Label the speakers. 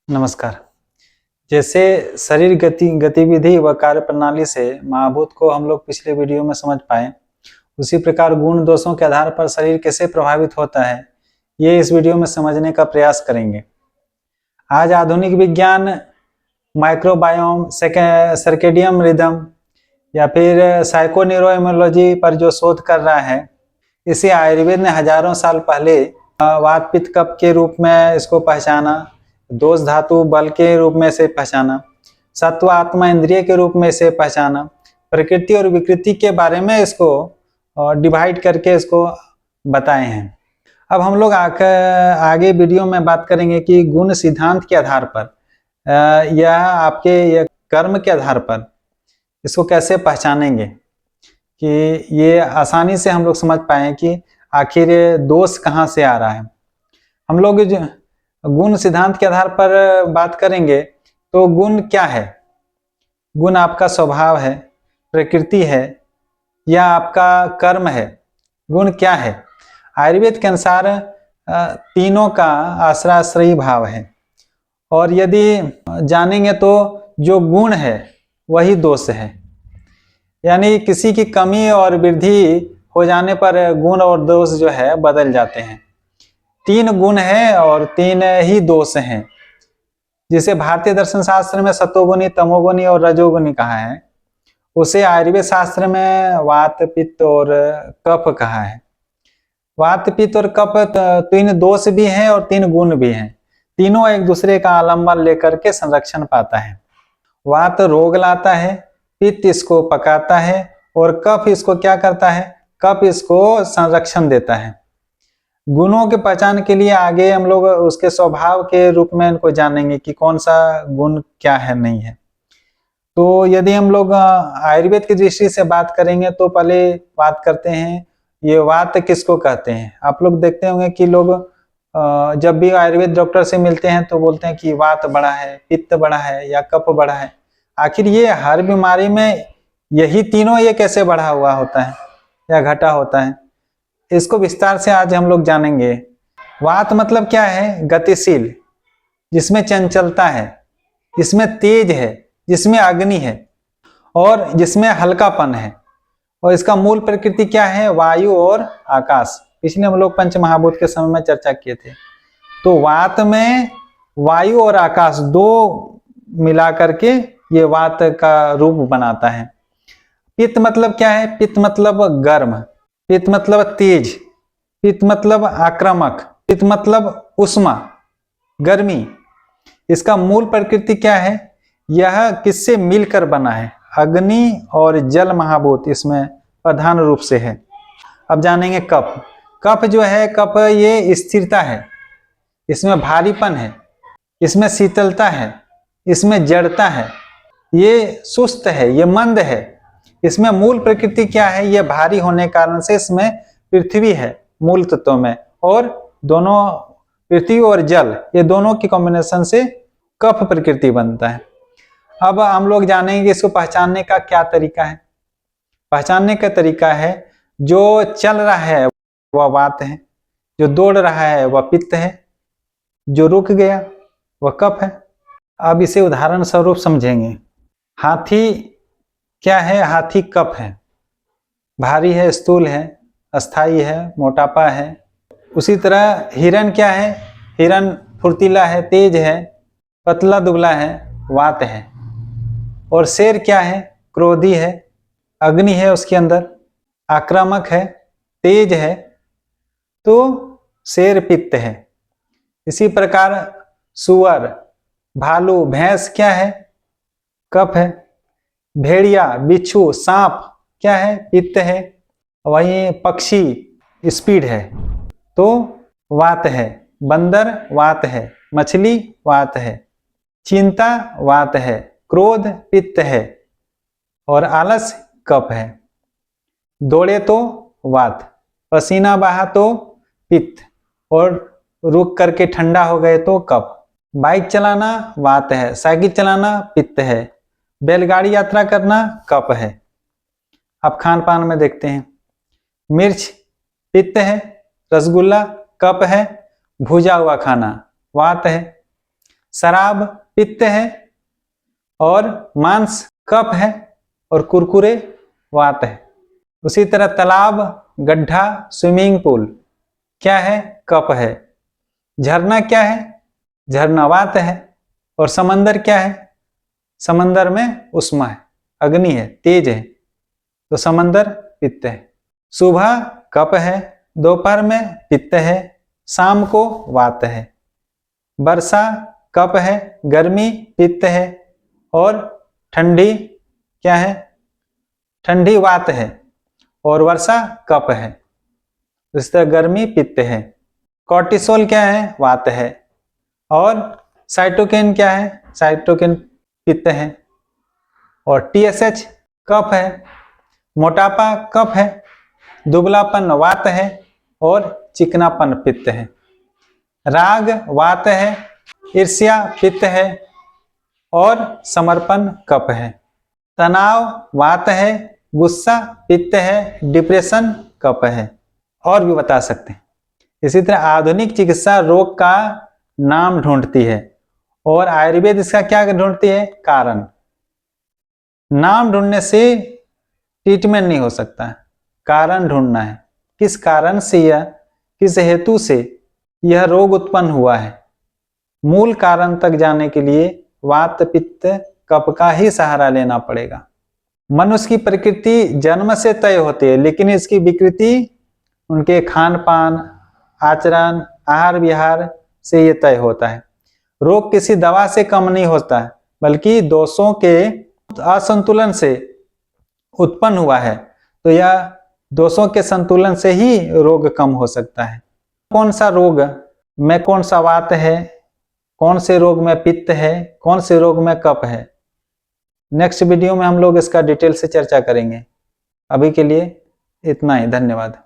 Speaker 1: नमस्कार। जैसे शरीर गतिविधि व कार्य प्रणाली से महाभूत को हम लोग पिछले वीडियो में समझ पाए, उसी प्रकार गुण दोषों के आधार पर शरीर कैसे प्रभावित होता है, ये इस वीडियो में समझने का प्रयास करेंगे। आज आधुनिक विज्ञान माइक्रोबायोम, सर्केडियम रिदम या फिर साइकोन्यूरोइम्यूनोलॉजी पर जो शोध कर रहा है, इसे आयुर्वेद ने हजारों साल पहले वात पित्त कफ के रूप में इसको पहचाना, दोष धातु बल के रूप में से पहचाना, सत्व आत्मा इंद्रिय के रूप में से पहचाना, प्रकृति और विकृति के बारे में इसको डिवाइड करके इसको बताए हैं। अब हम लोग आगे वीडियो में बात करेंगे कि गुण सिद्धांत के आधार पर या आपके कर्म के आधार पर इसको कैसे पहचानेंगे कि ये आसानी से हम लोग समझ पाए कि आखिर दोष कहाँ से आ रहा है। हम लोग गुण सिद्धांत के आधार पर बात करेंगे तो गुण क्या है? गुण आपका स्वभाव है, प्रकृति है या आपका कर्म है? गुण क्या है? आयुर्वेद के अनुसार तीनों का आश्रयी भाव है, और यदि जानेंगे तो जो गुण है वही दोष है। यानी किसी की कमी और वृद्धि हो जाने पर गुण और दोष जो है बदल जाते हैं। तीन गुण है और तीन ही दोष हैं, जिसे भारतीय दर्शन शास्त्र में सतोगुणी, तमोगुणी और रजोगुणी कहा है, उसे आयुर्वेद शास्त्र में वात पित्त और कफ कहा है। वात पित्त और कफ तीन दोष भी हैं और तीन गुण भी हैं। तीनों एक दूसरे का आलम्बन लेकर के संरक्षण पाता है। वात रोग लाता है, पित्त इसको पकाता है और कफ इसको क्या करता है? कफ इसको संरक्षण देता है। गुणों के पहचान के लिए आगे हम लोग उसके स्वभाव के रूप में इनको जानेंगे कि कौन सा गुण क्या है, नहीं है। तो यदि हम लोग आयुर्वेद की दृष्टि से बात करेंगे तो पहले बात करते हैं ये वात किसको कहते हैं। आप लोग देखते होंगे कि लोग जब भी आयुर्वेद डॉक्टर से मिलते हैं तो बोलते हैं कि वात बढ़ा है, पित्त बढ़ा है या कफ बढ़ा है। आखिर ये हर बीमारी में यही तीनों ये कैसे बढ़ा हुआ होता है या घटा होता है, इसको विस्तार से आज हम लोग जानेंगे। वात मतलब क्या है? गतिशील, जिसमें चंचलता है, जिसमें तेज है, जिसमें अग्नि है और जिसमें हल्कापन है। और इसका मूल प्रकृति क्या है? वायु और आकाश। पिछले हम लोग पंच महाभूत के समय में चर्चा किए थे। तो वात में वायु और आकाश दो मिला करके ये वात का रूप बनाता है। पित्त मतलब क्या है? पित्त मतलब गर्म, पित्त मतलब तेज, पित्त मतलब आक्रामक, पित्त मतलब उष्मा, गर्मी। इसका मूल प्रकृति क्या है? यह किससे मिलकर बना है? अग्नि और जल महाभूत इसमें प्रधान रूप से है। अब जानेंगे कफ। कफ जो है, कफ ये स्थिरता है, इसमें भारीपन है, इसमें शीतलता है, इसमें जड़ता है, ये सुस्त है, ये मंद है। इसमें मूल प्रकृति क्या है? ये भारी होने के कारण से इसमें पृथ्वी है मूल तत्व में, और दोनों पृथ्वी और जल ये दोनों की कॉम्बिनेशन से कफ प्रकृति बनता है। अब हम लोग जानेंगे इसको पहचानने का क्या तरीका है। पहचानने का तरीका है, जो चल रहा है वह वात है, जो दौड़ रहा है वह पित्त है, जो रुक गया वह कफ है। अब इसे उदाहरण स्वरूप समझेंगे। हाथी क्या है? हाथी कफ है, भारी है, स्थूल है, अस्थाई है, मोटापा है। उसी तरह हिरण क्या है? हिरण फुर्तीला है, तेज है, पतला दुबला है, वात है। और शेर क्या है? क्रोधी है, अग्नि है उसके अंदर, आक्रामक है, तेज है, तो शेर पित्त है। इसी प्रकार सुअर, भालू, भैंस क्या है? कफ है। भेड़िया, बिच्छू, सांप क्या है? पित्त है। वहीं पक्षी स्पीड है तो वात है। बंदर वात है, मछली वात है, चिंता वात है, क्रोध पित्त है और आलस कफ है। दौड़े तो वात, पसीना बहा तो पित्त और रुक करके ठंडा हो गए तो कफ। बाइक चलाना वात है, साइकिल चलाना पित्त है, बैलगाड़ी यात्रा करना कफ है। अब खान पान में देखते हैं। मिर्च पित्त है, रसगुल्ला कफ है, भुजा हुआ खाना वात है, शराब पित्त है और मांस कफ है और कुरकुरे वात है। उसी तरह तालाब, गड्ढा, स्विमिंग पूल क्या है? कफ है। झरना क्या है? झरना वात है। और समंदर क्या है? समंदर में उष्मा है, अग्नि है, तेज है, तो समंदर पित्त है। सुबह कफ है, दोपहर में पित्त है, शाम को वात है। वर्षा कफ है, गर्मी पित्त है और ठंडी क्या है? ठंडी वात है और वर्षा कफ है। इस तरह गर्मी पित्त है। कॉर्टिसोल क्या है? वात है। और साइटोकिन क्या है? साइटोकिन पित्त है। और TSH कफ है। मोटापा कफ है, दुबलापन वात है और चिकनापन पित्त है। राग वात है, ईर्ष्या पित्त है और समर्पण कफ है। तनाव वात है, गुस्सा पित्त है, डिप्रेशन कफ है। और भी बता सकते हैं। इसी तरह आधुनिक चिकित्सा रोग का नाम ढूंढती है और आयुर्वेद इसका क्या ढूंढती है? कारण। नाम ढूंढने से ट्रीटमेंट नहीं हो सकता, कारण ढूंढना है। किस कारण से या किस हेतु से यह रोग उत्पन्न हुआ है। मूल कारण तक जाने के लिए वात पित्त कफ का ही सहारा लेना पड़ेगा। मनुष्य की प्रकृति जन्म से तय होती है, लेकिन इसकी विकृति उनके खान पान, आचरण, आहार विहार से ये तय होता है। रोग किसी दवा से कम नहीं होता है, बल्कि दोषों के असंतुलन से उत्पन्न हुआ है। तो यह दोषों के संतुलन से ही रोग कम हो सकता है। कौन सा रोग में कौन सा वात है, कौन से रोग में पित्त है, कौन से रोग में कफ है, नेक्स्ट वीडियो में हम लोग इसका डिटेल से चर्चा करेंगे। अभी के लिए इतना ही। धन्यवाद।